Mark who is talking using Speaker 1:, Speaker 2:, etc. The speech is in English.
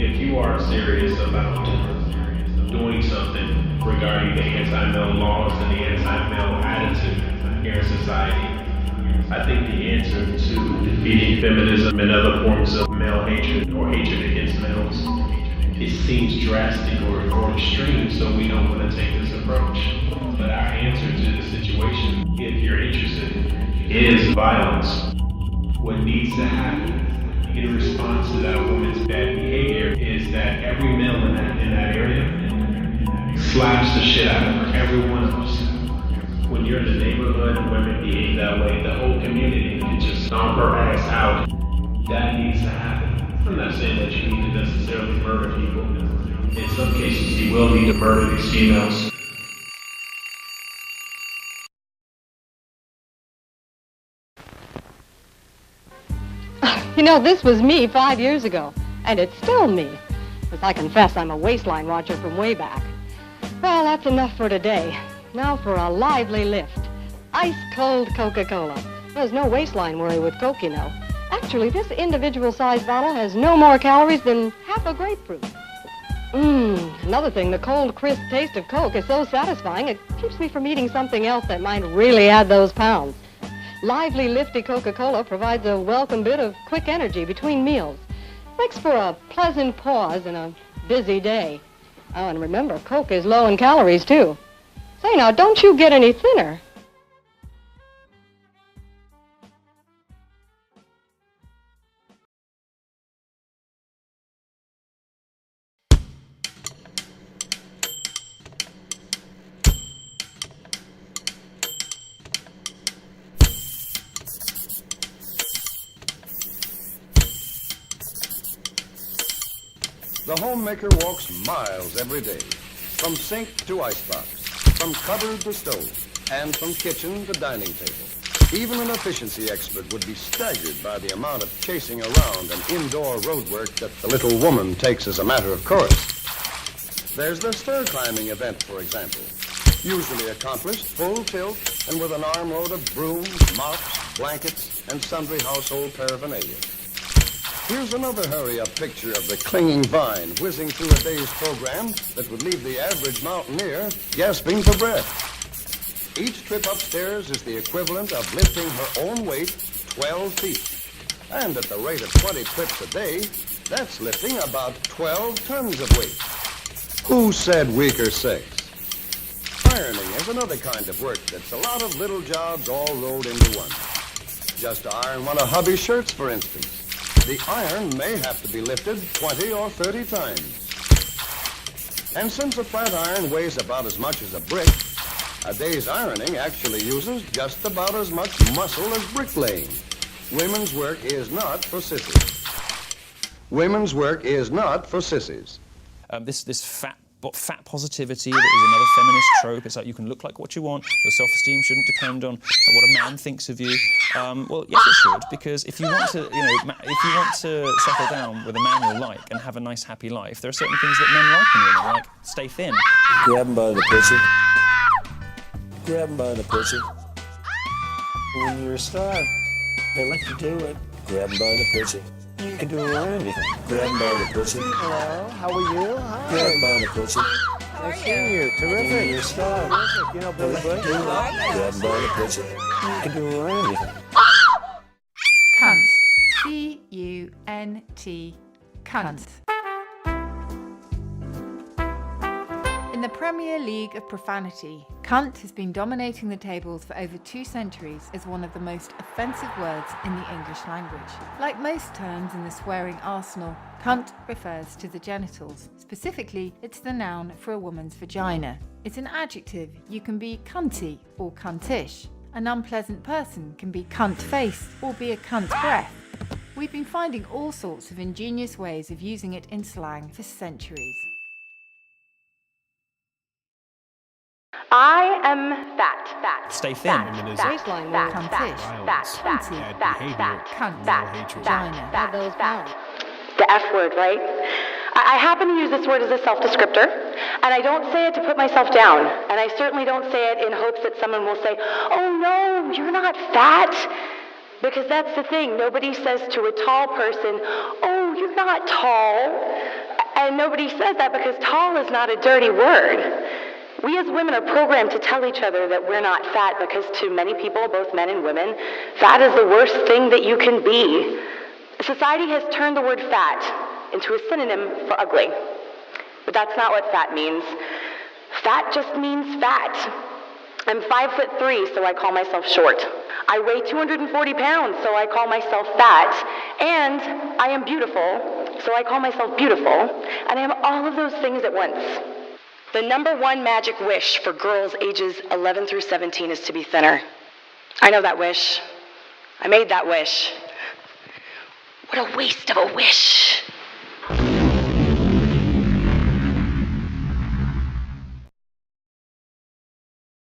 Speaker 1: If you are serious about doing something regarding the anti-male laws and the anti-male attitude here in society, I think the answer to defeating feminism and other forms of male hatred or hatred against males, it seems drastic or extreme, so we don't want to take this approach. But our answer to the situation, if you're interested, is violence. What needs to happen in response to that woman's bad behavior is that every male in that area slaps the shit out of her, every one of us. When you're in the neighborhood and women behave that way, the whole community can just stomp her ass out. That needs to happen. I'm not saying that you need to necessarily murder people. In some cases, you will need to murder these females.
Speaker 2: You know, this was me 5 years ago, and it's still me. As I confess, I'm a waistline watcher from way back. Well, that's enough for today. Now for a lively lift. Ice-cold Coca-Cola. There's no waistline worry with Coke, you know. Actually, this individual-sized bottle has no more calories than half a grapefruit. Another thing, the cold, crisp taste of Coke is so satisfying, it keeps me from eating something else that might really add those pounds. Lively, lifty Coca-Cola provides a welcome bit of quick energy between meals. Makes for a pleasant pause in a busy day. Oh, and remember, Coke is low in calories, too. Say, now, don't you get any thinner.
Speaker 3: The homemaker walks miles every day, from sink to icebox, from cupboard to stove, and from kitchen to dining table. Even an efficiency expert would be staggered by the amount of chasing around and indoor road work that the little woman takes as a matter of course. There's the stair climbing event, for example, usually accomplished full tilt and with an armload of brooms, mops, blankets, and sundry household paraphernalia. Here's another hurry-up picture of the clinging vine whizzing through a day's program that would leave the average mountaineer gasping for breath. Each trip upstairs is the equivalent of lifting her own weight 12 feet. And at the rate of 20 trips a day, that's lifting about 12 tons of weight. Who said weaker sex? Ironing is another kind of work that's a lot of little jobs all rolled into one. Just to iron one of hubby's shirts, for instance. The iron may have to be lifted 20 or 30 times. And since a flat iron weighs about as much as a brick, a day's ironing actually uses just about as much muscle as bricklaying. Women's work is not for sissies. Women's work is not for sissies.
Speaker 4: This fat positivity that is another feminist trope. It's like you can look like what you want. Your self-esteem shouldn't depend on what a man thinks of you. Well, yes, it should, because if you want to, if you want to settle down with a man you like and have a nice, happy life, there are certain things that men like in women, like stay thin.
Speaker 5: Grab him by the pussy. Grab him by the pussy. When you're a star, they let you do it. Grab him by the pussy. You can do anything. Grab him by the pussy.
Speaker 6: Hello, how are you? Hi.
Speaker 5: Grab him by the pussy.
Speaker 6: Nice seeing you. Terrific.
Speaker 5: When you're a star,
Speaker 6: Terrific. You know
Speaker 5: they
Speaker 6: Billy
Speaker 5: let you
Speaker 6: Bush?
Speaker 5: do it. Grab him by the pussy. You can do anything.
Speaker 7: Cunt. C-U-N-T. Cunt. In the Premier League of profanity, cunt has been dominating the tables for over 2 centuries as one of the most offensive words in the English language. Like most terms in the swearing arsenal, cunt refers to the genitals. Specifically, it's the noun for a woman's vagina. It's an adjective. You can be cunty or cuntish. An unpleasant person can be cunt-faced or be a cunt breath. We've been finding all sorts of ingenious ways of using it in slang for centuries.
Speaker 8: I am fat.
Speaker 4: Stay thin.
Speaker 2: Waistline worry.
Speaker 7: Cuntish. Cunty. Cunt. Vagina.
Speaker 2: Add those pounds.
Speaker 8: The F word, right? I happen to use this word as a self-descriptor, and I don't say it to put myself down, and I certainly don't say it in hopes that someone will say, oh no, you're not fat, because that's the thing. Nobody says to a tall person, oh, you're not tall. And nobody says that because tall is not a dirty word. We as women are programmed to tell each other that we're not fat because to many people, both men and women, fat is the worst thing that you can be. Society has turned the word fat into a synonym for ugly. But that's not what fat means. Fat just means fat. I'm 5'3", so I call myself short. I weigh 240 pounds, so I call myself fat. And I am beautiful, so I call myself beautiful. And I am all of those things at once. The #1 magic wish for girls ages 11 through 17 is to be thinner. I know that wish. I made that wish. What a waste of a wish.